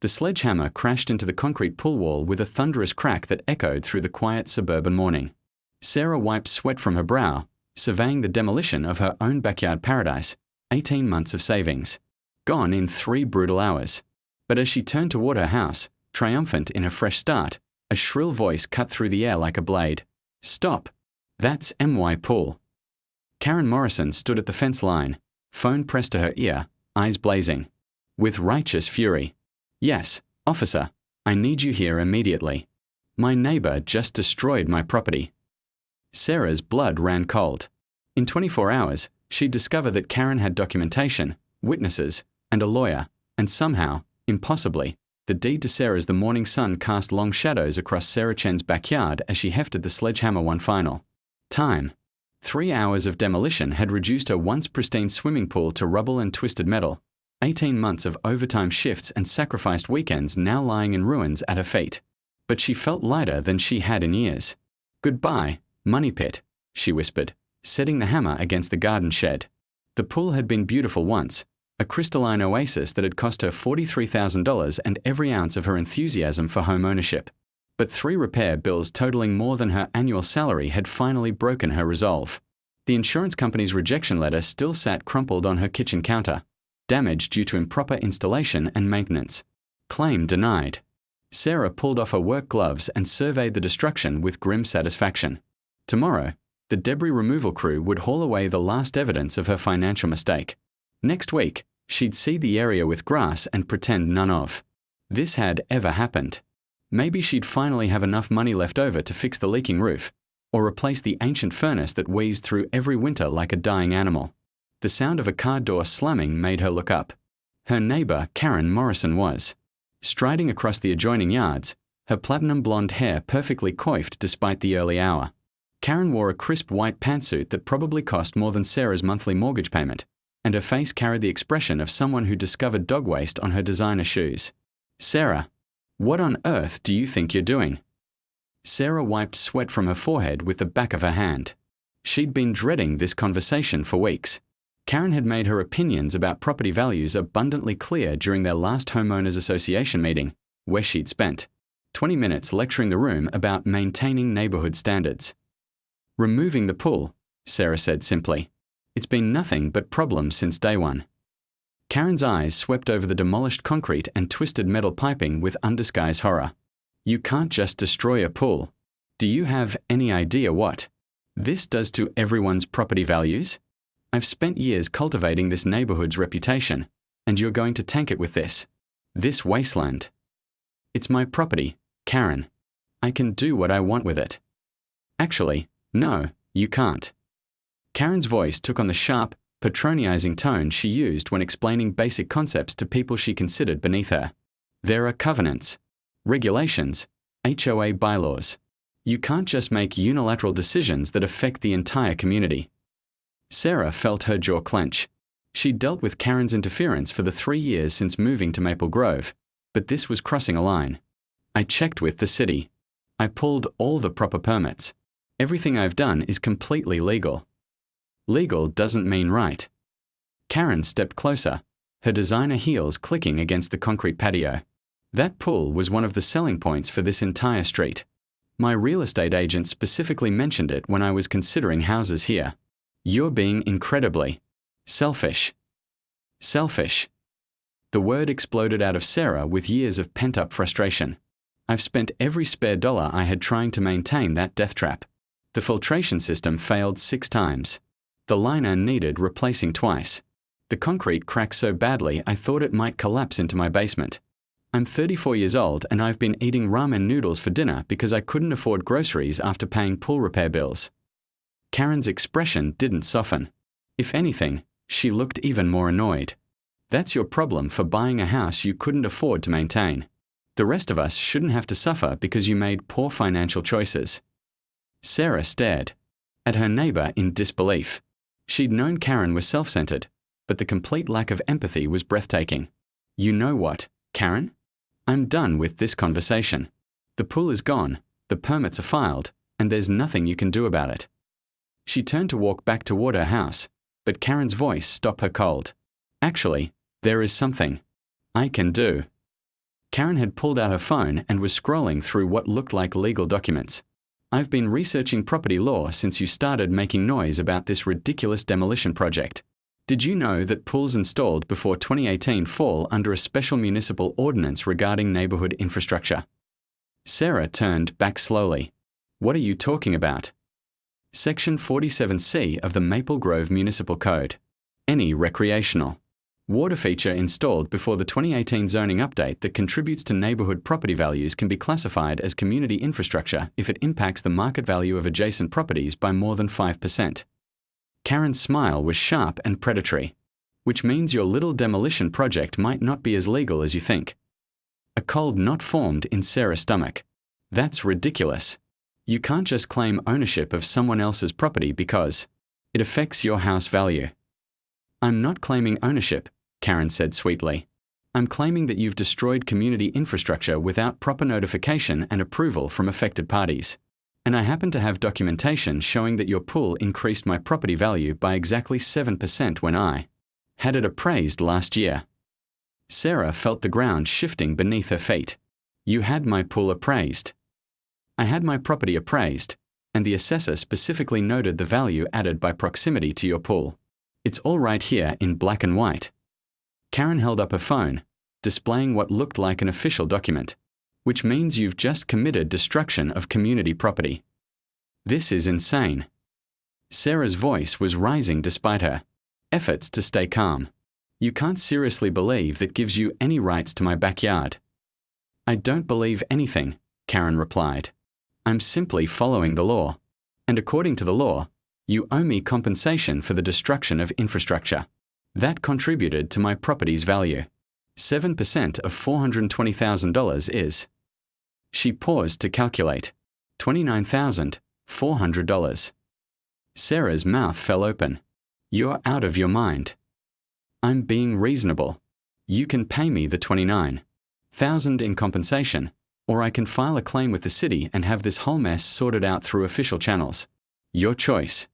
The sledgehammer crashed into the concrete pool wall with a thunderous crack that echoed through the quiet suburban morning. Sarah wiped sweat from her brow, surveying the demolition of her own backyard paradise, 18 months of savings, gone in 3 brutal hours. But as she turned toward her house, triumphant in a fresh start, a shrill voice cut through the air like a blade. "Stop! That's MY Pool." Karen Morrison stood at the fence line, phone pressed to her ear, eyes blazing. With righteous fury. "Yes, officer, I need you here immediately. My neighbor just destroyed my property." Sarah's blood ran cold. In 24 hours, she'd discovered that Karen had documentation, witnesses, and a lawyer, and somehow, impossibly, the deed to Sarah's the morning sun cast long shadows across Sarah Chen's backyard as she hefted the sledgehammer one final time. 3 hours of demolition had reduced her once pristine swimming pool to rubble and twisted metal. 18 months of overtime shifts and sacrificed weekends now lying in ruins at her feet. But she felt lighter than she had in years. "Goodbye, money pit," she whispered, setting the hammer against the garden shed. The pool had been beautiful once, a crystalline oasis that had cost her $43,000 and every ounce of her enthusiasm for home ownership. But 3 repair bills totaling more than her annual salary had finally broken her resolve. The insurance company's rejection letter still sat crumpled on her kitchen counter. Damage due to improper installation and maintenance. Claim denied. Sarah pulled off her work gloves and surveyed the destruction with grim satisfaction. Tomorrow, the debris removal crew would haul away the last evidence of her financial mistake. Next week, she'd seed the area with grass and pretend none of this had ever happened. Maybe she'd finally have enough money left over to fix the leaking roof, or replace the ancient furnace that wheezed through every winter like a dying animal. The sound of a car door slamming made her look up. Her neighbor, Karen Morrison, was striding across the adjoining yards, her platinum blonde hair perfectly coiffed despite the early hour. Karen wore a crisp white pantsuit that probably cost more than Sarah's monthly mortgage payment, and her face carried the expression of someone who discovered dog waste on her designer shoes. "Sarah, what on earth do you think you're doing?" Sarah wiped sweat from her forehead with the back of her hand. She'd been dreading this conversation for weeks. Karen had made her opinions about property values abundantly clear during their last homeowners association meeting, where she'd spent 20 minutes lecturing the room about maintaining neighborhood standards. "Removing the pool," Sarah said simply. "It's been nothing but problems since day one." Karen's eyes swept over the demolished concrete and twisted metal piping with undisguised horror. "You can't just destroy a pool. Do you have any idea what this does to everyone's property values? I've spent years cultivating this neighborhood's reputation, and you're going to tank it with this wasteland." "It's my property, Karen. I can do what I want with it." "Actually, no, you can't." Karen's voice took on the sharp, patronizing tone she used when explaining basic concepts to people she considered beneath her. "There are covenants, regulations, HOA bylaws. You can't just make unilateral decisions that affect the entire community." Sarah felt her jaw clench. She'd dealt with Karen's interference for the 3 years since moving to Maple Grove, but this was crossing a line. "I checked with the city. I pulled all the proper permits. Everything I've done is completely legal." "Legal doesn't mean right." Karen stepped closer, her designer heels clicking against the concrete patio. "That pool was one of the selling points for this entire street. My real estate agent specifically mentioned it when I was considering houses here. You're being incredibly selfish." Selfish. The word exploded out of Sarah with years of pent-up frustration. "I've spent every spare dollar I had trying to maintain that death trap. The filtration system failed 6 times. The liner needed replacing twice. The concrete cracked so badly I thought it might collapse into my basement. I'm 34 years old and I've been eating ramen noodles for dinner because I couldn't afford groceries after paying pool repair bills." Karen's expression didn't soften. If anything, she looked even more annoyed. "That's your problem for buying a house you couldn't afford to maintain. The rest of us shouldn't have to suffer because you made poor financial choices." Sarah stared at her neighbor in disbelief. She'd known Karen was self-centered, but the complete lack of empathy was breathtaking. "You know what, Karen? I'm done with this conversation. The pool is gone, the permits are filed, and there's nothing you can do about it." She turned to walk back toward her house, but Karen's voice stopped her cold. "Actually, there is something I can do." Karen had pulled out her phone and was scrolling through what looked like legal documents. "I've been researching property law since you started making noise about this ridiculous demolition project. Did you know that pools installed before 2018 fall under a special municipal ordinance regarding neighborhood infrastructure?" Sarah turned back slowly. "What are you talking about?" Section 47C of the Maple Grove Municipal Code. Any recreational water feature installed before the 2018 zoning update that contributes to neighborhood property values can be classified as community infrastructure if it impacts the market value of adjacent properties by more than 5%. Karen's smile was sharp and predatory. "Which means your little demolition project might not be as legal as you think." A cold knot formed in Sarah's stomach. "That's ridiculous. You can't just claim ownership of someone else's property because it affects your house value." "I'm not claiming ownership," Karen said sweetly. "I'm claiming that you've destroyed community infrastructure without proper notification and approval from affected parties. And I happen to have documentation showing that your pool increased my property value by exactly 7% when I had it appraised last year." Sarah felt the ground shifting beneath her feet. "You had my pool appraised?" "I had my property appraised, and the assessor specifically noted the value added by proximity to your pool. It's all right here in black and white." Karen held up her phone, displaying what looked like an official document. "Which means you've just committed destruction of community property. This is insane." Sarah's voice was rising despite her efforts to stay calm. "You can't seriously believe that gives you any rights to my backyard." "I don't believe anything," Karen replied. "I'm simply following the law. And according to the law, you owe me compensation for the destruction of infrastructure. That contributed to my property's value. 7% of $420,000 is..." She paused to calculate. $29,400. Sarah's mouth fell open. "You're out of your mind." "I'm being reasonable. You can pay me the $29,000 in compensation, or I can file a claim with the city and have this whole mess sorted out through official channels. Your choice."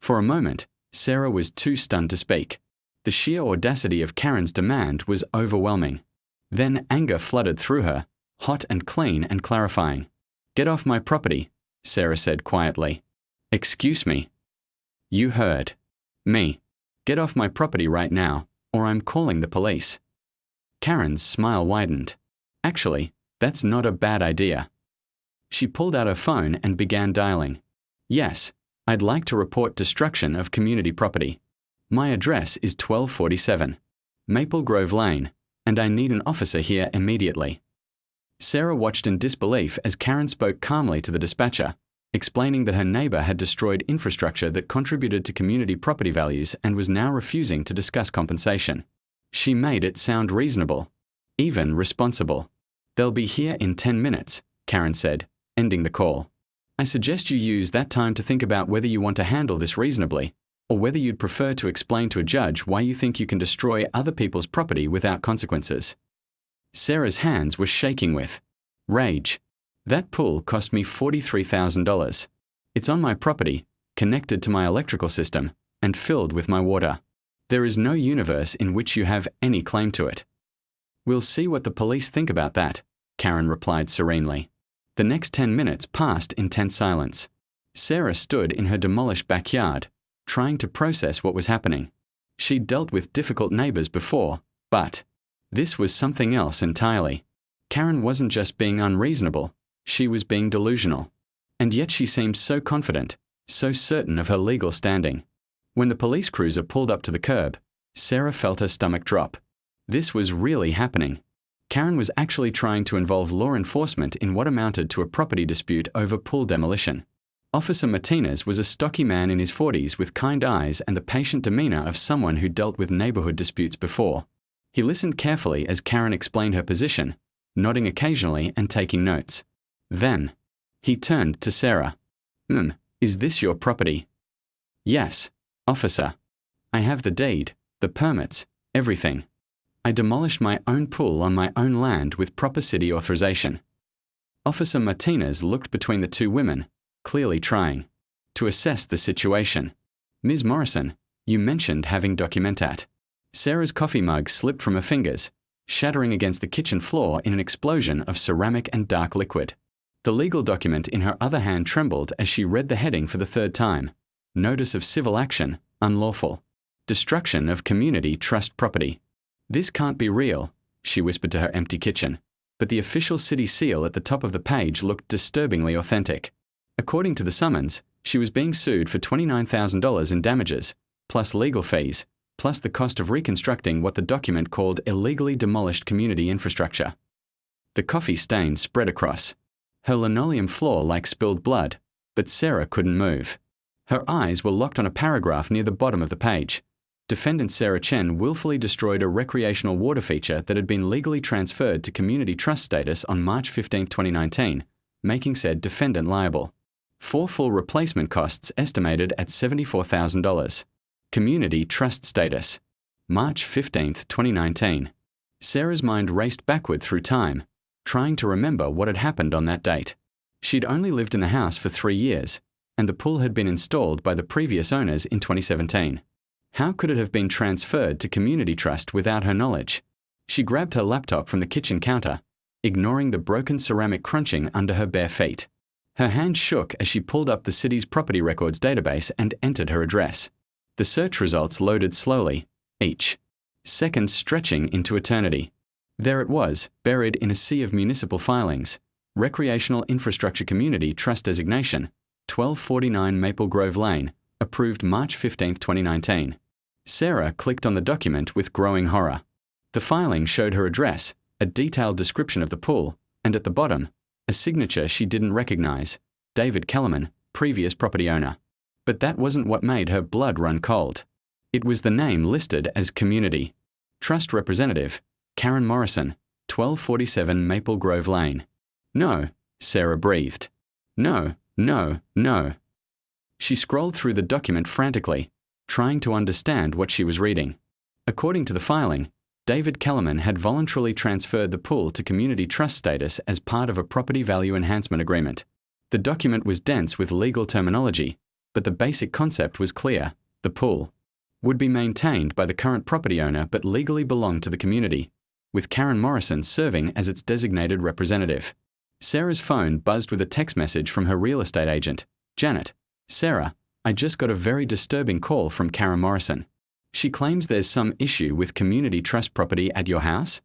For a moment, Sarah was too stunned to speak. The sheer audacity of Karen's demand was overwhelming. Then anger flooded through her, hot and clean and clarifying. "Get off my property," Sarah said quietly. "Excuse me." "You heard me. Get off my property right now, or I'm calling the police." Karen's smile widened. "Actually, that's not a bad idea." She pulled out her phone and began dialing. "Yes, I'd like to report destruction of community property. My address is 1247 Maple Grove Lane, and I need an officer here immediately." Sarah watched in disbelief as Karen spoke calmly to the dispatcher, explaining that her neighbor had destroyed infrastructure that contributed to community property values and was now refusing to discuss compensation. She made it sound reasonable, even responsible. "They'll be here in 10 minutes, Karen said, ending the call. "I suggest you use that time to think about whether you want to handle this reasonably, or whether you'd prefer to explain to a judge why you think you can destroy other people's property without consequences." Sarah's hands were shaking with rage. "That pool cost me $43,000. It's on my property, connected to my electrical system, and filled with my water. There is no universe in which you have any claim to it." "We'll see what the police think about that," Karen replied serenely. The next 10 minutes passed in tense silence. Sarah stood in her demolished backyard, trying to process what was happening. She'd dealt with difficult neighbors before, but this was something else entirely. Karen wasn't just being unreasonable, she was being delusional. And yet she seemed so confident, so certain of her legal standing. When the police cruiser pulled up to the curb, Sarah felt her stomach drop. This was really happening. Karen was actually trying to involve law enforcement in what amounted to a property dispute over pool demolition. Officer Martinez was a stocky man in his 40s with kind eyes and the patient demeanor of someone who dealt with neighborhood disputes before. He listened carefully as Karen explained her position, nodding occasionally and taking notes. Then, he turned to Sarah. Is this your property?" "Yes, officer. I have the deed, the permits, everything. I demolished my own pool on my own land with proper city authorization." Officer Martinez looked between the two women, clearly trying to assess the situation. "Ms. Morrison, you mentioned having documentat." Sarah's coffee mug slipped from her fingers. shattering against the kitchen floor in an explosion of ceramic and dark liquid. The legal document in her other hand trembled as she read the heading for the third time. Notice of civil action, unlawful. Destruction of community trust property. This can't be real, she whispered to her empty kitchen, but the official city seal at the top of the page looked disturbingly authentic. According to the summons, she was being sued for $29,000 in damages, plus legal fees, plus the cost of reconstructing what the document called illegally demolished community infrastructure. The coffee stains spread across her linoleum floor like spilled blood, but Sarah couldn't move. Her eyes were locked on a paragraph near the bottom of the page. Defendant Sarah Chen willfully destroyed a recreational water feature that had been legally transferred to community trust status on March 15, 2019, making said defendant liable. For full replacement costs estimated at $74,000. Community trust status. March 15, 2019. Sarah's mind raced backward through time, trying to remember what had happened on that date. She'd only lived in the house for 3 years, and the pool had been installed by the previous owners in 2017. How could it have been transferred to community trust without her knowledge? She grabbed her laptop from the kitchen counter, ignoring the broken ceramic crunching under her bare feet. Her hand shook as she pulled up the city's property records database and entered her address. The search results loaded slowly, each second stretching into eternity. There it was, buried in a sea of municipal filings. Recreational Infrastructure Community Trust Designation, 1249 Maple Grove Lane, approved March 15, 2019. Sarah clicked on the document with growing horror. The filing showed her address, a detailed description of the pool, and at the bottom, a signature she didn't recognize, David Kellerman, previous property owner. But that wasn't what made her blood run cold. It was the name listed as Community Trust Representative, Karen Morrison, 1247 Maple Grove Lane. No, Sarah breathed. No, no, no. She scrolled through the document frantically, trying to understand what she was reading. According to the filing, David Kellerman had voluntarily transferred the pool to community trust status as part of a property value enhancement agreement. The document was dense with legal terminology, but the basic concept was clear. The pool would be maintained by the current property owner but legally belong to the community, with Karen Morrison serving as its designated representative. Sarah's phone buzzed with a text message from her real estate agent. Janet, Sarah, I just got a very disturbing call from Karen Morrison. She claims there's some issue with community trust property at your house.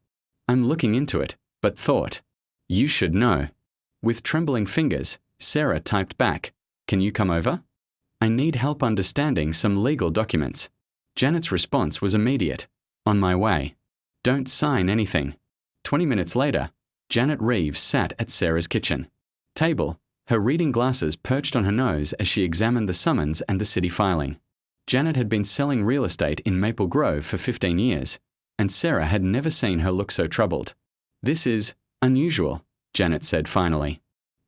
I'm looking into it, but thought you should know. With trembling fingers, Sarah typed back, "Can you come over? I need help understanding some legal documents." Janet's response was immediate. "On my way. Don't sign anything." 20 minutes later, Janet Reeves sat at Sarah's kitchen table, her reading glasses perched on her nose as she examined the summons and the city filing. Janet had been selling real estate in Maple Grove for 15 years, and Sarah had never seen her look so troubled. "This is unusual," Janet said finally.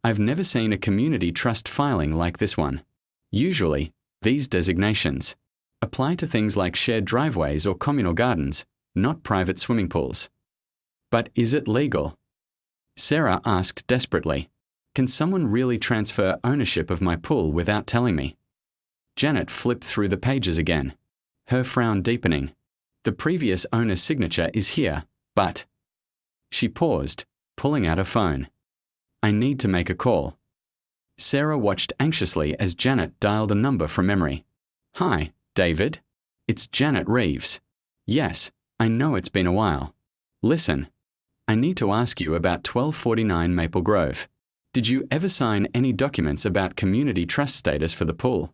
"I've never seen a community trust filing like this one. Usually, these designations apply to things like shared driveways or communal gardens, not private swimming pools." "But is it legal?" Sarah asked desperately. "Can someone really transfer ownership of my pool without telling me?" Janet flipped through the pages again, her frown deepening. "The previous owner's signature is here, but..." She paused, pulling out her phone. "I need to make a call." Sarah watched anxiously as Janet dialed a number from memory. "Hi, David. It's Janet Reeves. Yes, I know it's been a while. Listen, I need to ask you about 1249 Maple Grove. Did you ever sign any documents about community trust status for the pool?"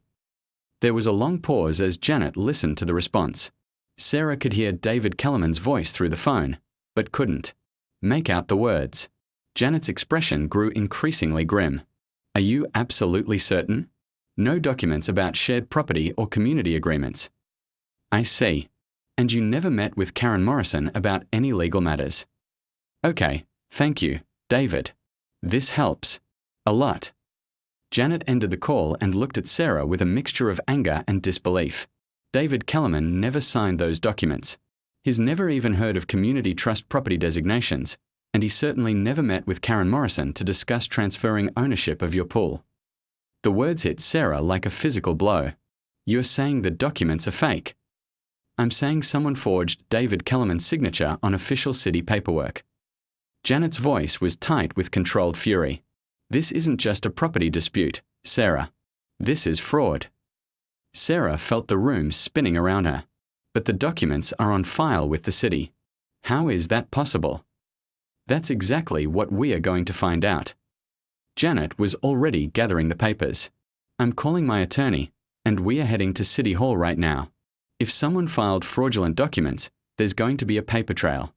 There was a long pause as Janet listened to the response. Sarah could hear David Kellerman's voice through the phone, but couldn't make out the words. Janet's expression grew increasingly grim. "Are you absolutely certain? No documents about shared property or community agreements." "I see. And you never met with Karen Morrison about any legal matters." "Okay, thank you, David. This helps. A lot." Janet ended the call and looked at Sarah with a mixture of anger and disbelief. David Kellerman never signed those documents. He's never even heard of community trust property designations, and he certainly never met with Karen Morrison to discuss transferring ownership of your pool. The words hit Sarah like a physical blow. "You're saying the documents are fake?" I'm saying someone forged David Kellerman's signature on official city paperwork. Janet's voice was tight with controlled fury. This isn't just a property dispute, Sarah. This is fraud. Sarah felt the room spinning around her. But the documents are on file with the city. How is that possible? That's exactly what we are going to find out. Janet was already gathering the papers. I'm calling my attorney, and we are heading to City Hall right now. If someone filed fraudulent documents, there's going to be a paper trail.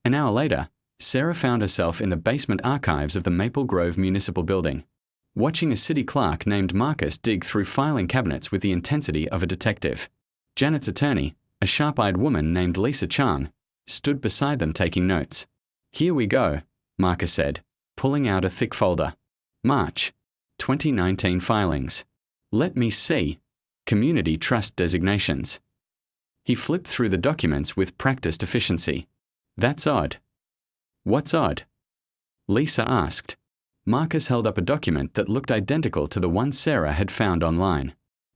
An hour later, Sarah found herself in the basement archives of the Maple Grove Municipal Building, watching a city clerk named Marcus dig through filing cabinets with the intensity of a detective. Janet's attorney, a sharp-eyed woman named Lisa Chang, stood beside them taking notes. Here we go, Marcus said, pulling out a thick folder. March 2019 filings. Let me see. Community trust designations. He flipped through the documents with practiced efficiency. That's odd. What's odd? Lisa asked. Marcus held up a document that looked identical to the one Sarah had found online.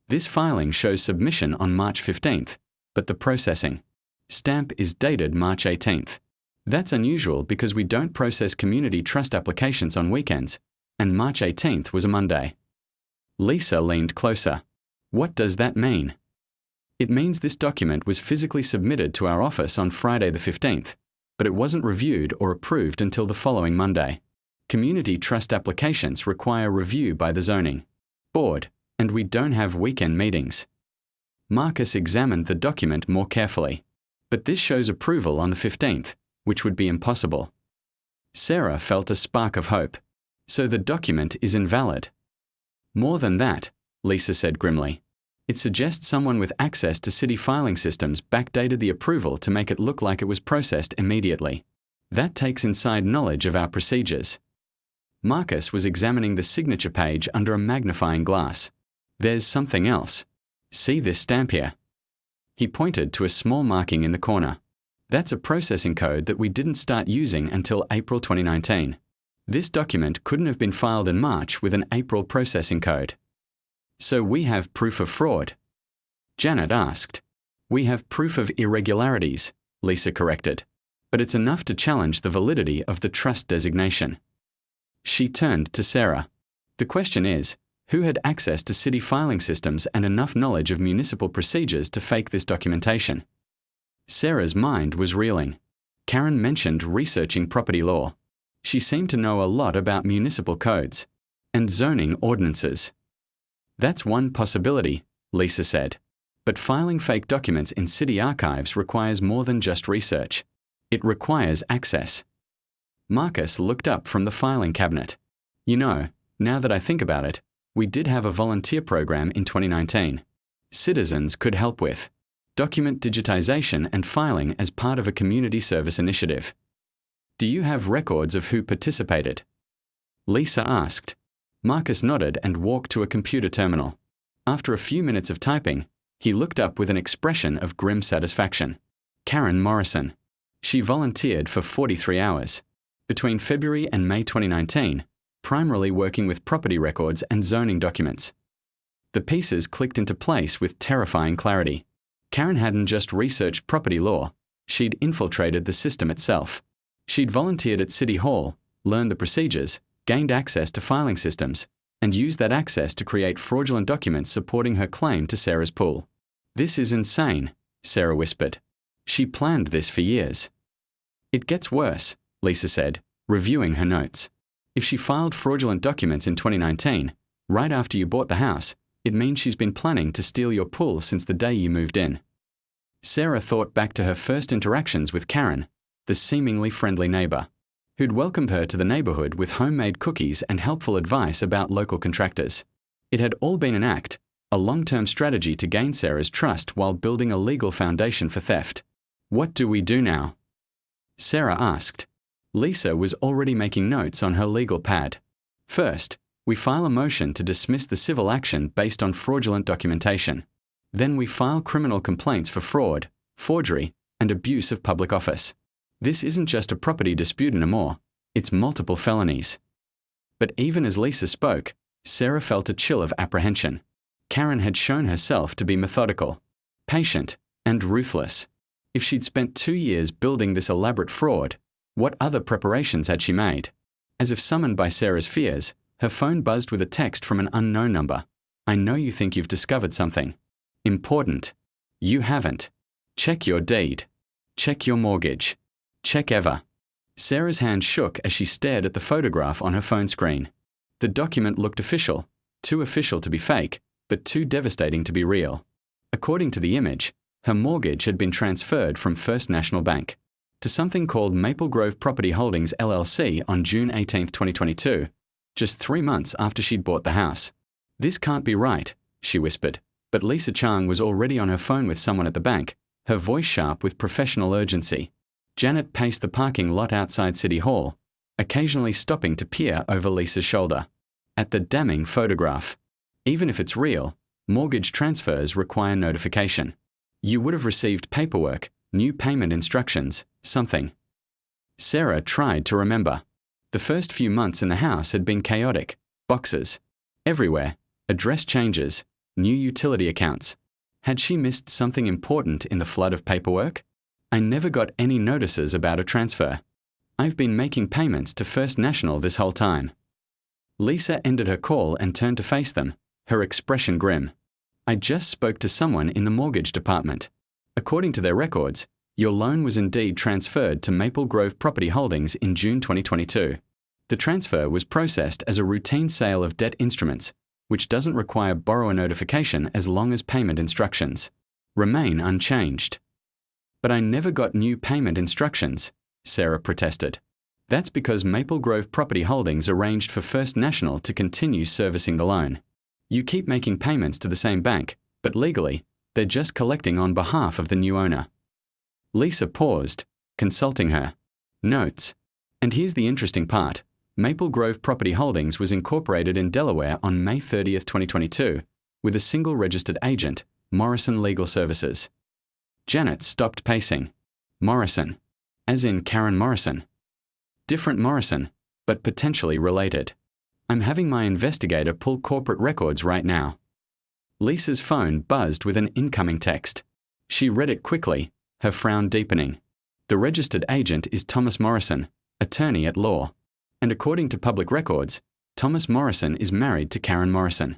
This filing shows submission on March 15th, but the processing stamp is dated March 18th. That's unusual because we don't process community trust applications on weekends, and March 18th was a Monday. Lisa leaned closer. What does that mean? It means this document was physically submitted to our office on Friday the 15th, but it wasn't reviewed or approved until the following Monday. Community trust applications require review by the zoning board, and we don't have weekend meetings. Marcus examined the document more carefully, but this shows approval on the 15th, which would be impossible. Sarah felt a spark of hope. So the document is invalid. More than that, Lisa said grimly. It suggests someone with access to city filing systems backdated the approval to make it look like it was processed immediately. That takes inside knowledge of our procedures. Marcus was examining the signature page under a magnifying glass. There's something else. See this stamp here? He pointed to a small marking in the corner. That's a processing code that we didn't start using until April 2019. This document couldn't have been filed in March with an April processing code. So we have proof of fraud? Janet asked. We have proof of irregularities, Lisa corrected. But it's enough to challenge the validity of the trust designation. She turned to Sarah. The question is, who had access to city filing systems and enough knowledge of municipal procedures to fake this documentation? Sarah's mind was reeling. Karen mentioned researching property law. She seemed to know a lot about municipal codes and zoning ordinances. That's one possibility, Lisa said. But filing fake documents in city archives requires more than just research. It requires access. Marcus looked up from the filing cabinet. You know, now that I think about it, we did have a volunteer program in 2019. Citizens could help with document digitization and filing as part of a community service initiative. Do you have records of who participated? Lisa asked. Marcus nodded and walked to a computer terminal. After a few minutes of typing, he looked up with an expression of grim satisfaction. Karen Morrison. She volunteered for 43 hours. Between February and May 2019, primarily working with property records and zoning documents. The pieces clicked into place with terrifying clarity. Karen hadn't just researched property law, she'd infiltrated the system itself. She'd volunteered at City Hall, learned the procedures, gained access to filing systems, and used that access to create fraudulent documents supporting her claim to Sarah's pool. This is insane, Sarah whispered. She planned this for years. It gets worse, Lisa said, reviewing her notes. If she filed fraudulent documents in 2019, right after you bought the house, it means she's been planning to steal your pool since the day you moved in. Sarah thought back to her first interactions with Karen, the seemingly friendly neighbor, who'd welcomed her to the neighborhood with homemade cookies and helpful advice about local contractors. It had all been an act, a long-term strategy to gain Sarah's trust while building a legal foundation for theft. What do we do now? Sarah asked. Lisa was already making notes on her legal pad. First, we file a motion to dismiss the civil action based on fraudulent documentation. Then we file criminal complaints for fraud, forgery, and abuse of public office. This isn't just a property dispute anymore, it's multiple felonies. But even as Lisa spoke, Sarah felt a chill of apprehension. Karen had shown herself to be methodical, patient, And ruthless. If she'd spent 2 years building this elaborate fraud, what other preparations had she made? As if summoned by Sarah's fears, her phone buzzed with a text from an unknown number. I know you think you've discovered something. Important. You haven't. Check your deed. Check your mortgage. Check ever. Sarah's hand shook as she stared at the photograph on her phone screen. The document looked official, too official to be fake, but too devastating to be real. According to the image, her mortgage had been transferred from First National Bank to something called Maple Grove Property Holdings LLC on June 18, 2022, just 3 months after she'd bought the house. This can't be right, she whispered, but Lisa Chang was already on her phone with someone at the bank, her voice sharp with professional urgency. Janet paced the parking lot outside City Hall, occasionally stopping to peer over Lisa's shoulder. At the damning photograph. Even if it's real, mortgage transfers require notification. You would have received paperwork, new payment instructions, something. Sarah tried to remember. The first few months in the house had been chaotic. Boxes everywhere, address changes, new utility accounts. Had she missed something important in the flood of paperwork? I never got any notices about a transfer. I've been making payments to First National this whole time. Lisa ended her call and turned to face them, her expression grim. I just spoke to someone in the mortgage department. According to their records, your loan was indeed transferred to Maple Grove Property Holdings in June 2022. The transfer was processed as a routine sale of debt instruments, which doesn't require borrower notification as long as payment instructions remain unchanged. But I never got new payment instructions, Sarah protested. That's because Maple Grove Property Holdings arranged for First National to continue servicing the loan. You keep making payments to the same bank, but legally, they're just collecting on behalf of the new owner. Lisa paused, consulting her notes. And here's the interesting part. Maple Grove Property Holdings was incorporated in Delaware on May 30, 2022, with a single registered agent, Morrison Legal Services. Janet stopped pacing. Morrison. As in Karen Morrison. Different Morrison, but potentially related. I'm having my investigator pull corporate records right now. Lisa's phone buzzed with an incoming text. She read it quickly, her frown deepening. The registered agent is Thomas Morrison, attorney at law. And according to public records, Thomas Morrison is married to Karen Morrison.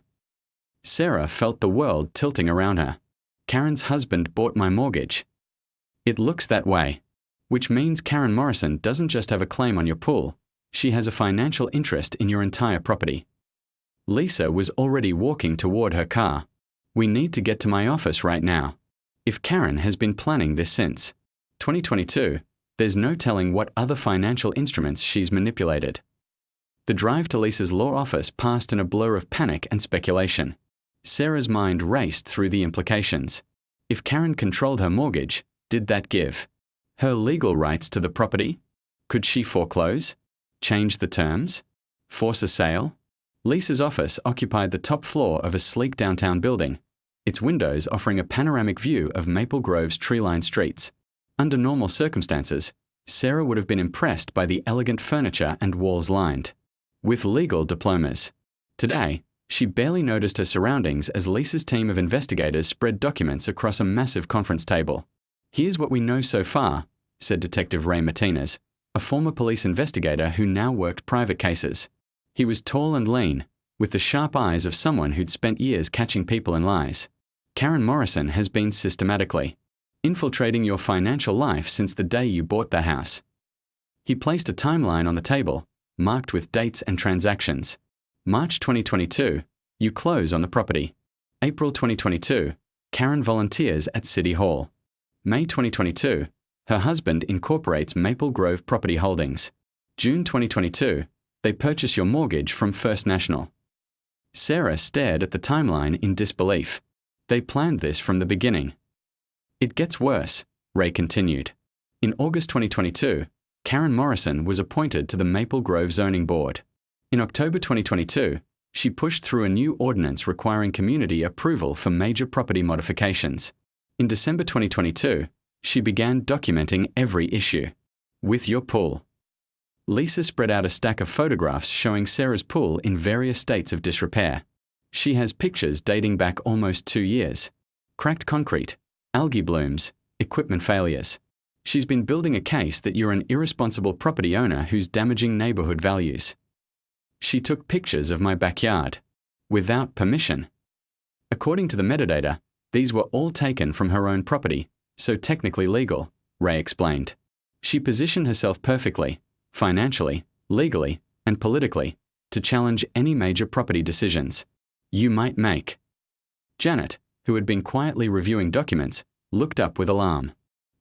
Sarah felt the world tilting around her. Karen's husband bought my mortgage. It looks that way. Which means Karen Morrison doesn't just have a claim on your pool, she has a financial interest in your entire property. Lisa was already walking toward her car. We need to get to my office right now. If Karen has been planning this since 2022, there's no telling what other financial instruments she's manipulated. The drive to Lisa's law office passed in a blur of panic and speculation. Sarah's mind raced through the implications. If Karen controlled her mortgage, did that give her legal rights to the property? Could she foreclose? Change the terms? Force a sale? Lisa's office occupied the top floor of a sleek downtown building, its windows offering a panoramic view of Maple Grove's tree-lined streets. Under normal circumstances, Sarah would have been impressed by the elegant furniture and walls lined with legal diplomas. Today, she barely noticed her surroundings as Lisa's team of investigators spread documents across a massive conference table. Here's what we know so far, said Detective Ray Martinez, a former police investigator who now worked private cases. He was tall and lean, with the sharp eyes of someone who'd spent years catching people in lies. Karen Morrison has been systematically infiltrating your financial life since the day you bought the house. He placed a timeline on the table, marked with dates and transactions. March 2022, you close on the property. April 2022, Karen volunteers at City Hall. May 2022, her husband incorporates Maple Grove Property Holdings. June 2022, they purchase your mortgage from First National. Sarah stared at the timeline in disbelief. They planned this from the beginning. It gets worse, Ray continued. In August 2022, Karen Morrison was appointed to the Maple Grove Zoning Board. In October 2022, she pushed through a new ordinance requiring community approval for major property modifications. In December 2022, she began documenting every issue. With your pool. Lisa spread out a stack of photographs showing Sarah's pool in various states of disrepair. She has pictures dating back almost 2 years. Cracked concrete, algae blooms, equipment failures. She's been building a case that you're an irresponsible property owner who's damaging neighborhood values. She took pictures of my backyard. Without permission. According to the metadata, these were all taken from her own property, so technically legal, Ray explained. She positioned herself perfectly, financially, legally, and politically, to challenge any major property decisions you might make. Janet, who had been quietly reviewing documents, looked up with alarm.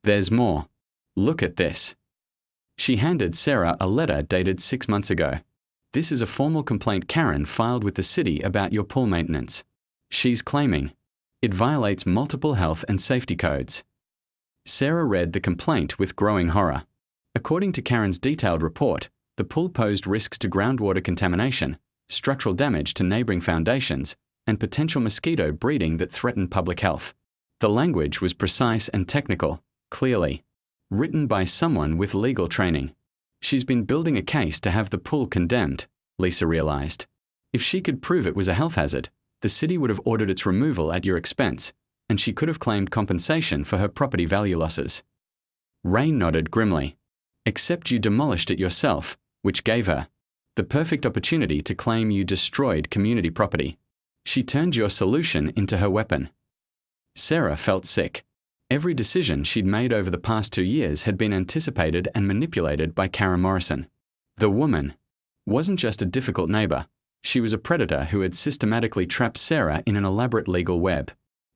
There's more. Look at this. She handed Sarah a letter dated 6 months ago. This is a formal complaint Karen filed with the city about your pool maintenance. She's claiming it violates multiple health and safety codes. Sarah read the complaint with growing horror. According to Karen's detailed report, the pool posed risks to groundwater contamination, structural damage to neighboring foundations, and potential mosquito breeding that threatened public health. The language was precise and technical, clearly written by someone with legal training. She's been building a case to have the pool condemned, Lisa realized. If she could prove it was a health hazard, the city would have ordered its removal at your expense, and she could have claimed compensation for her property value losses. Ray nodded grimly. Except you demolished it yourself, which gave her the perfect opportunity to claim you destroyed community property. She turned your solution into her weapon. Sarah felt sick. Every decision she'd made over the past 2 years had been anticipated and manipulated by Karen Morrison. The woman wasn't just a difficult neighbor. She was a predator who had systematically trapped Sarah in an elaborate legal web.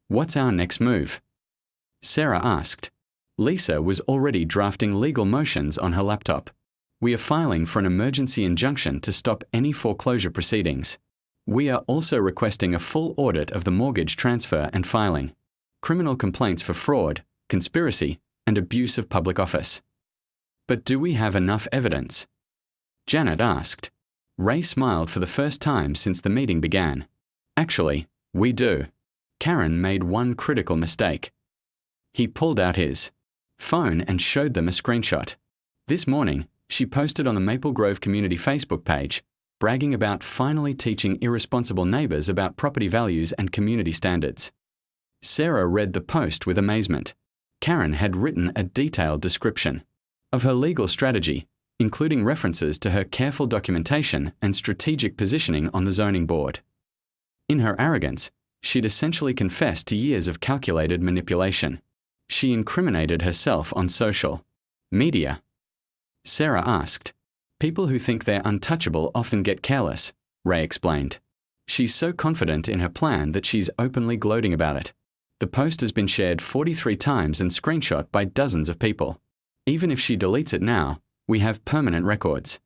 What's our next move? Sarah asked. Lisa was already drafting legal motions on her laptop. We are filing for an emergency injunction to stop any foreclosure proceedings. We are also requesting a full audit of the mortgage transfer and filing. Criminal complaints for fraud, conspiracy, and abuse of public office. But do we have enough evidence? Janet asked. Ray smiled for the first time since the meeting began. Actually, we do. Karen made one critical mistake. He pulled out his phone and showed them a screenshot. This morning, she posted on the Maple Grove Community Facebook page, bragging about finally teaching irresponsible neighbors about property values and community standards. Sarah read the post with amazement. Karen had written a detailed description of her legal strategy, including references to her careful documentation and strategic positioning on the zoning board. In her arrogance, she'd essentially confessed to years of calculated manipulation. She incriminated herself on social media. Sarah asked. People who think they're untouchable often get careless, Ray explained. She's so confident in her plan that she's openly gloating about it. The post has been shared 43 times and screenshot by dozens of people. Even if she deletes it now, we have permanent records.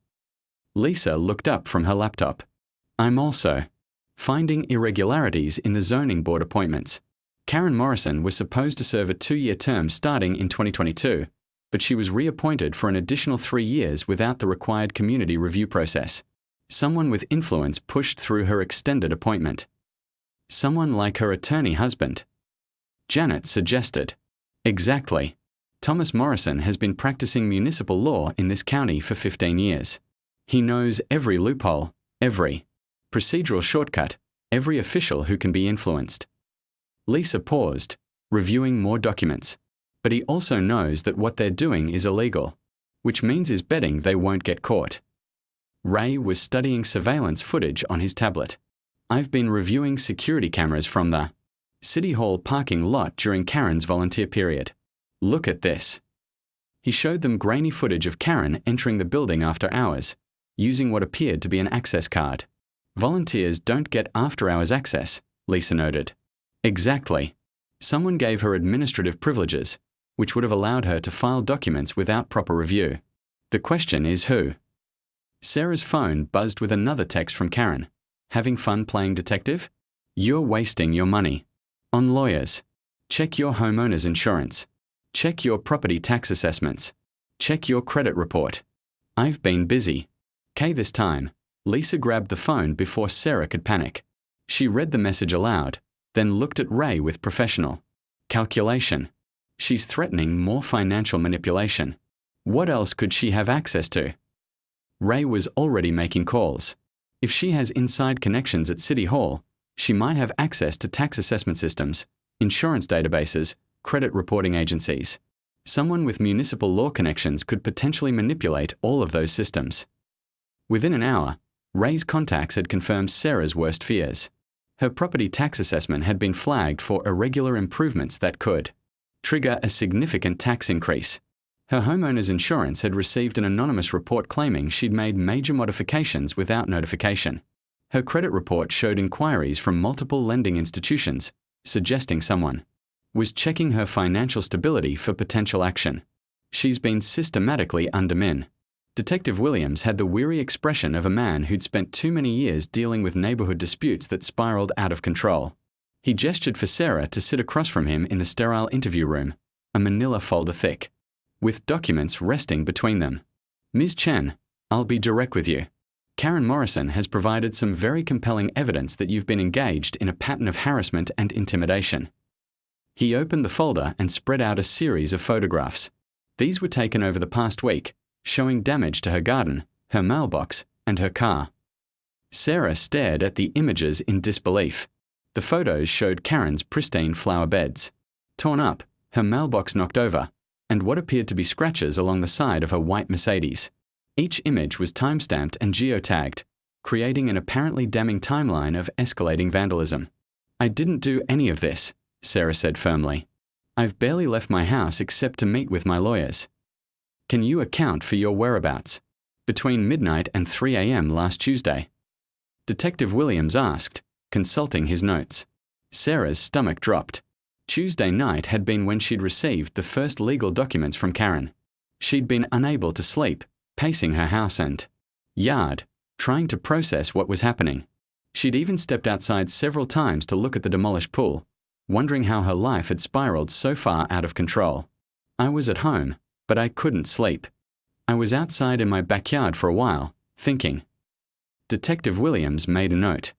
Lisa looked up from her laptop. I'm also finding irregularities in the zoning board appointments. Karen Morrison was supposed to serve a 2-year term starting in 2022, but she was reappointed for an additional 3 years without the required community review process. Someone with influence pushed through her extended appointment. Someone like her attorney husband. Janet suggested. Exactly. Thomas Morrison has been practicing municipal law in this county for 15 years. He knows every loophole, every procedural shortcut, every official who can be influenced. Lisa paused, reviewing more documents. But he also knows that what they're doing is illegal, which means is betting they won't get caught. Ray was studying surveillance footage on his tablet. I've been reviewing security cameras from the City Hall parking lot during Karen's volunteer period. Look at this. He showed them grainy footage of Karen entering the building after hours, using what appeared to be an access card. Volunteers don't get after-hours access, Lisa noted. Exactly. Someone gave her administrative privileges, which would have allowed her to file documents without proper review. The question is who? Sarah's phone buzzed with another text from Karen. Having fun playing detective? You're wasting your money. On lawyers. Check your homeowner's insurance. Check your property tax assessments. Check your credit report. I've been busy. This time, Lisa grabbed the phone before Sarah could panic. She read the message aloud, then looked at Ray with professional calculation. She's threatening more financial manipulation. What else could she have access to? Ray was already making calls. If she has inside connections at City Hall, she might have access to tax assessment systems, insurance databases, credit reporting agencies. Someone with municipal law connections could potentially manipulate all of those systems. Within an hour, Ray's contacts had confirmed Sarah's worst fears. Her property tax assessment had been flagged for irregular improvements that could trigger a significant tax increase. Her homeowner's insurance had received an anonymous report claiming she'd made major modifications without notification. Her credit report showed inquiries from multiple lending institutions, suggesting someone was checking her financial stability for potential action. She's been systematically undermined. Detective Williams had the weary expression of a man who'd spent too many years dealing with neighborhood disputes that spiraled out of control. He gestured for Sarah to sit across from him in the sterile interview room, a manila folder thick, with documents resting between them. Ms. Chen, I'll be direct with you. Karen Morrison has provided some very compelling evidence that you've been engaged in a pattern of harassment and intimidation. He opened the folder and spread out a series of photographs. These were taken over the past week, showing damage to her garden, her mailbox, and her car. Sarah stared at the images in disbelief. The photos showed Karen's pristine flower beds, torn up, her mailbox knocked over, and what appeared to be scratches along the side of her white Mercedes. Each image was time-stamped and geotagged, creating an apparently damning timeline of escalating vandalism. I didn't do any of this, Sarah said firmly. I've barely left my house except to meet with my lawyers. Can you account for your whereabouts between midnight and 3 a.m. last Tuesday? Detective Williams asked, consulting his notes. Sarah's stomach dropped. Tuesday night had been when she'd received the first legal documents from Karen. She'd been unable to sleep, pacing her house and yard, trying to process what was happening. She'd even stepped outside several times to look at the demolished pool, wondering how her life had spiraled so far out of control. I was at home, but I couldn't sleep. I was outside in my backyard for a while, thinking. Detective Williams made a note.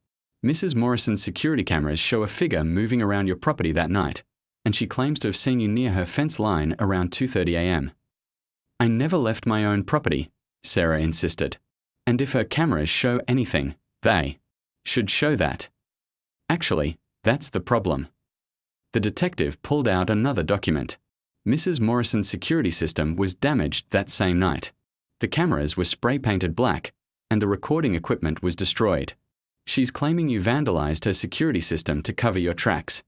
Mrs. Morrison's security cameras show a figure moving around your property that night, and she claims to have seen you near her fence line around 2:30 a.m. I never left my own property, Sarah insisted. And if her cameras show anything, they should show that. Actually, that's the problem. The detective pulled out another document. Mrs. Morrison's security system was damaged that same night. The cameras were spray-painted black, and the recording equipment was destroyed. She's claiming you vandalized her security system to cover your tracks.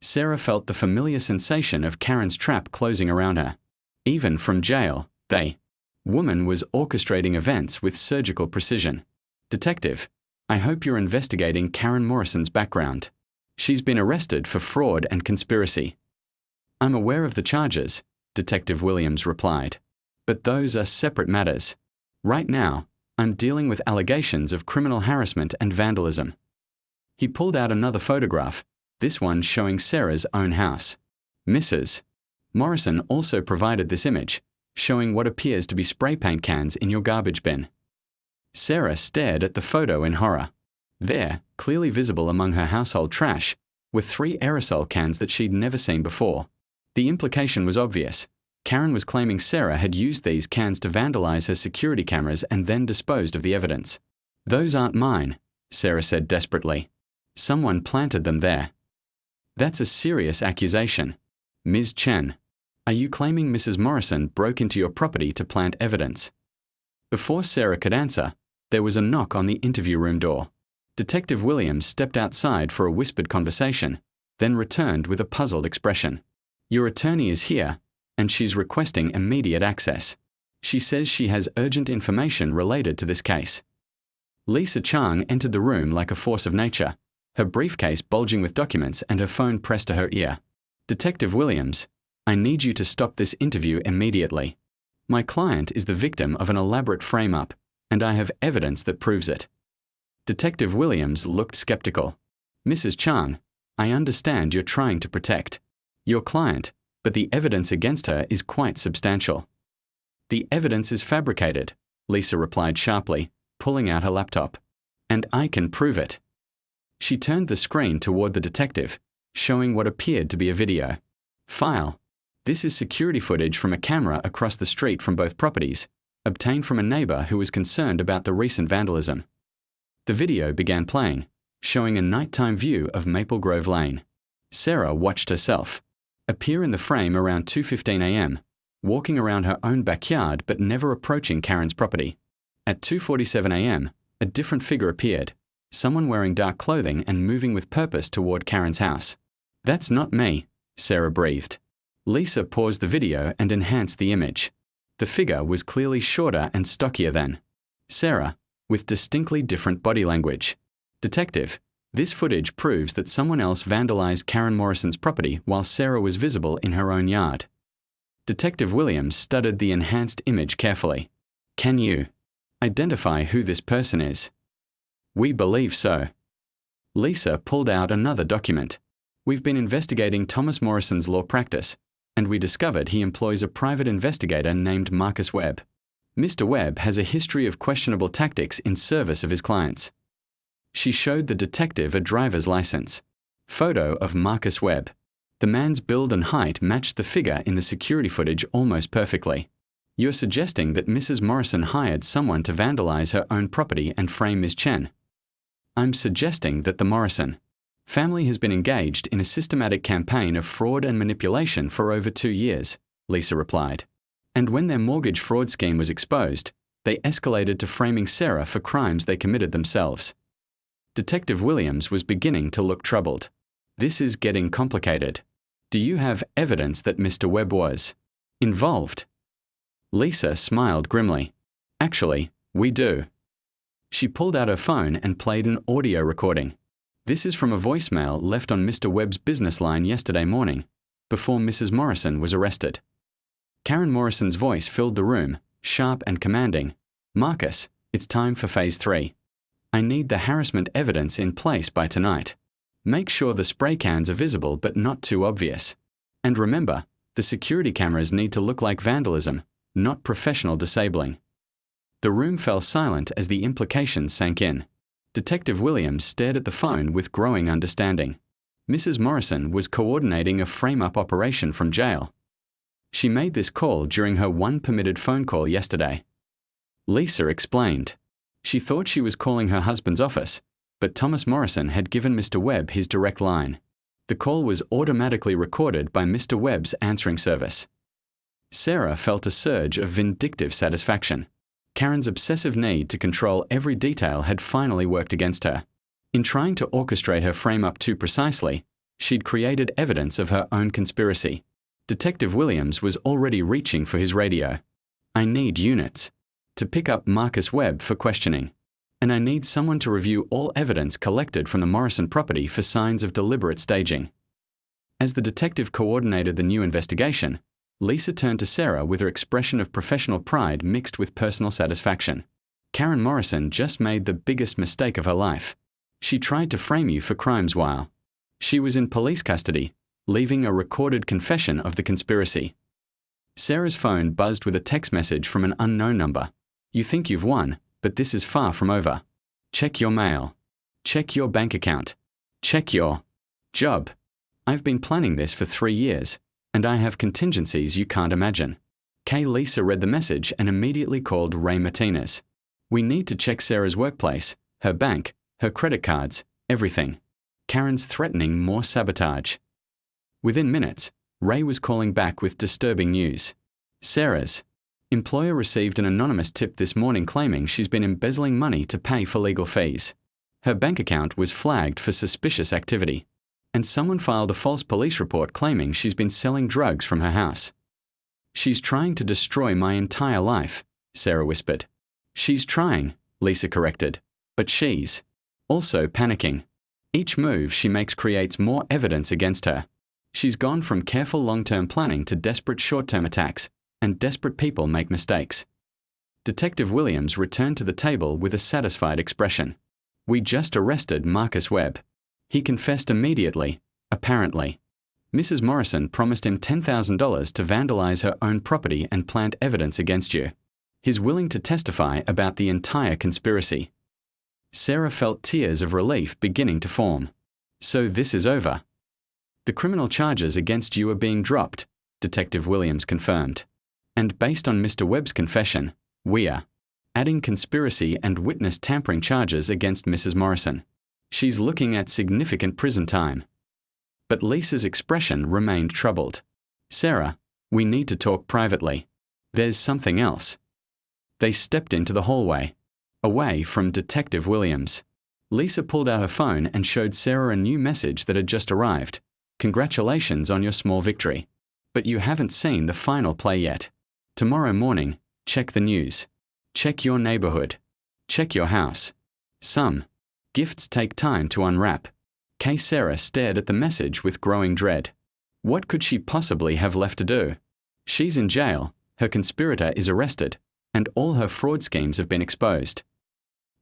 Sarah felt the familiar sensation of Karen's trap closing around her. Even from jail, the woman was orchestrating events with surgical precision. Detective, I hope you're investigating Karen Morrison's background. She's been arrested for fraud and conspiracy. I'm aware of the charges, Detective Williams replied. But those are separate matters. Right now, I'm dealing with allegations of criminal harassment and vandalism. He pulled out another photograph, this one showing Sarah's own house. Mrs. Morrison also provided this image, showing what appears to be spray paint cans in your garbage bin. Sarah stared at the photo in horror. There, clearly visible among her household trash, were 3 aerosol cans that she'd never seen before. The implication was obvious. Karen was claiming Sarah had used these cans to vandalize her security cameras and then disposed of the evidence. Those aren't mine, Sarah said desperately. Someone planted them there. That's a serious accusation. Ms. Chen, are you claiming Mrs. Morrison broke into your property to plant evidence? Before Sarah could answer, there was a knock on the interview room door. Detective Williams stepped outside for a whispered conversation, then returned with a puzzled expression. Your attorney is here, and she's requesting immediate access. She says she has urgent information related to this case. Lisa Chang entered the room like a force of nature, her briefcase bulging with documents and her phone pressed to her ear. Detective Williams, I need you to stop this interview immediately. My client is the victim of an elaborate frame-up, and I have evidence that proves it. Detective Williams looked skeptical. Mrs. Chang, I understand you're trying to protect your client, but the evidence against her is quite substantial. The evidence is fabricated, Lisa replied sharply, pulling out her laptop. And I can prove it. She turned the screen toward the detective, showing what appeared to be a video file. This is security footage from a camera across the street from both properties, obtained from a neighbor who was concerned about the recent vandalism. The video began playing, showing a nighttime view of Maple Grove Lane. Sarah watched herself. Appear in the frame around 2:15 a.m., walking around her own backyard but never approaching Karen's property. At 2:47 a.m., a different figure appeared, someone wearing dark clothing and moving with purpose toward Karen's house. "That's not me," Sarah breathed. Lisa paused the video and enhanced the image. The figure was clearly shorter and stockier than Sarah, with distinctly different body language. "Detective, this footage proves that someone else vandalized Karen Morrison's property while Sarah was visible in her own yard." Detective Williams studied the enhanced image carefully. "Can you identify who this person is?" "We believe so." Lisa pulled out another document. "We've been investigating Thomas Morrison's law practice, and we discovered he employs a private investigator named Marcus Webb. Mr. Webb has a history of questionable tactics in service of his clients." She showed the detective a driver's license. Photo of Marcus Webb. The man's build and height matched the figure in the security footage almost perfectly. "You're suggesting that Mrs. Morrison hired someone to vandalize her own property and frame Ms. Chen?" "I'm suggesting that the Morrison family has been engaged in a systematic campaign of fraud and manipulation for over 2 years," Lisa replied. "And when their mortgage fraud scheme was exposed, they escalated to framing Sarah for crimes they committed themselves." Detective Williams was beginning to look troubled. "This is getting complicated. Do you have evidence that Mr. Webb was involved?" Lisa smiled grimly. "Actually, we do." She pulled out her phone and played an audio recording. "This is from a voicemail left on Mr. Webb's business line yesterday morning, before Mrs. Morrison was arrested." Karen Morrison's voice filled the room, sharp and commanding. "Marcus, it's time for phase 3. I need the harassment evidence in place by tonight. Make sure the spray cans are visible but not too obvious. And remember, the security cameras need to look like vandalism, not professional disabling." The room fell silent as the implications sank in. Detective Williams stared at the phone with growing understanding. Mrs. Morrison was coordinating a frame-up operation from jail. She made this call during her one permitted phone call yesterday. Lisa explained. She thought she was calling her husband's office, but Thomas Morrison had given Mr. Webb his direct line. The call was automatically recorded by Mr. Webb's answering service. Sarah felt a surge of vindictive satisfaction. Karen's obsessive need to control every detail had finally worked against her. In trying to orchestrate her frame-up too precisely, she'd created evidence of her own conspiracy. Detective Williams was already reaching for his radio. "I need units to pick up Marcus Webb for questioning. And I need someone to review all evidence collected from the Morrison property for signs of deliberate staging." As the detective coordinated the new investigation, Lisa turned to Sarah with her expression of professional pride mixed with personal satisfaction. "Karen Morrison just made the biggest mistake of her life. She tried to frame you for crimes while she was in police custody, leaving a recorded confession of the conspiracy." Sarah's phone buzzed with a text message from an unknown number. "You think you've won, but this is far from over. Check your mail. Check your bank account. Check your job. I've been planning this for 3 years, and I have contingencies you can't imagine." Lisa read the message and immediately called Ray Martinez. "We need to check Sarah's workplace, her bank, her credit cards, everything. Karen's threatening more sabotage." Within minutes, Ray was calling back with disturbing news. Sarah's employer received an anonymous tip this morning claiming she's been embezzling money to pay for legal fees. Her bank account was flagged for suspicious activity, and someone filed a false police report claiming she's been selling drugs from her house. "She's trying to destroy my entire life," Sarah whispered. "She's trying," Lisa corrected, "but she's also panicking. Each move she makes creates more evidence against her. She's gone from careful long-term planning to desperate short-term attacks, and desperate people make mistakes." Detective Williams returned to the table with a satisfied expression. "We just arrested Marcus Webb. He confessed immediately, apparently. Mrs. Morrison promised him $10,000 to vandalize her own property and plant evidence against you. He's willing to testify about the entire conspiracy." Sarah felt tears of relief beginning to form. "So this is over." "The criminal charges against you are being dropped," Detective Williams confirmed. "And based on Mr. Webb's confession, we are adding conspiracy and witness tampering charges against Mrs. Morrison. She's looking at significant prison time." but Lisa's expression remained troubled. Sarah, we need to talk privately. There's something else. They stepped into the hallway, away from Detective Williams. Lisa pulled out her phone and showed Sarah a new message that had just arrived. Congratulations on your small victory. But you haven't seen the final play yet. Tomorrow morning, check the news. Check your neighborhood. Check your house. Some gifts take time to unwrap. Sarah stared at the message with growing dread. What could she possibly have left to do? She's in jail, her conspirator is arrested, and all her fraud schemes have been exposed.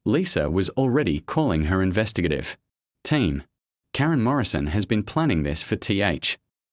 Lisa was already calling her investigative team. Karen Morrison has been planning this for TH.